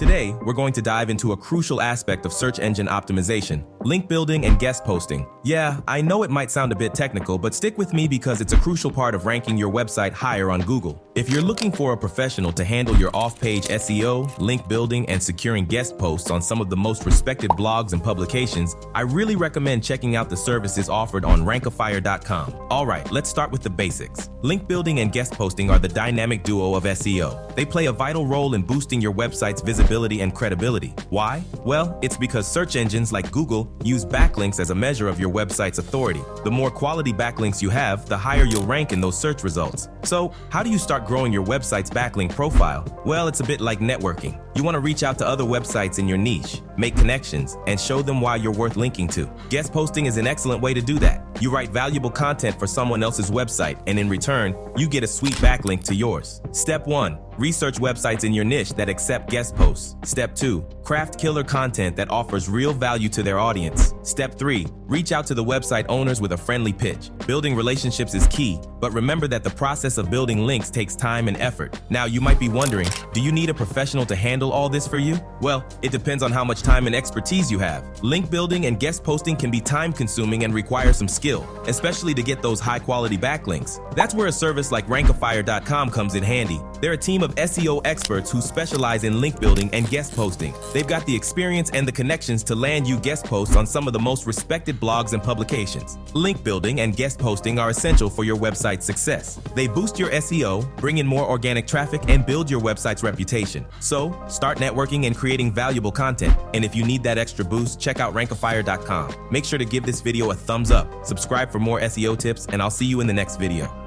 Today, we're going to dive into a crucial aspect of search engine optimization, link building and guest posting. Yeah, I know it might sound a bit technical, but stick with me because it's a crucial part of ranking your website higher on Google. If you're looking for a professional to handle your off-page SEO, link building, and securing guest posts on some of the most respected blogs and publications, I really recommend checking out the services offered on Rankifier.com. Alright, let's start with the basics. Link building and guest posting are the dynamic duo of SEO. They play a vital role in boosting your website's visibility and credibility. Why? Well, it's because search engines like Google use backlinks as a measure of your website's authority. The more quality backlinks you have, the higher you'll rank in those search results. So, how do you start growing your website's backlink profile? Well, it's a bit like networking. You want to reach out to other websites in your niche, make connections, and show them why you're worth linking to. Guest posting is an excellent way to do that. You write valuable content for someone else's website, and in return, you get a sweet backlink to yours. Step 1. Research websites in your niche that accept guest posts. Step 2. Craft killer content that offers real value to their audience. Step 3. Reach out to the website owners with a friendly pitch. Building relationships is key, but remember that the process of building links takes time and effort. Now, you might be wondering, do you need a professional to handle all this for you? Well, it depends on how much time and expertise you have. Link building and guest posting can be time-consuming and require some skill, especially to get those high-quality backlinks. That's where a service like Rankifier.com comes in handy. They're a team of SEO experts who specialize in link building and guest posting. They've got the experience and the connections to land you guest posts on some of the most respected blogs and publications. Link building and guest posting are essential for your website's success. They boost your SEO, bring in more organic traffic, and build your website's reputation. So, start networking and creating valuable content. And if you need that extra boost, check out Rankifier.com. Make sure to give this video a thumbs up, subscribe for more SEO tips, and I'll see you in the next video.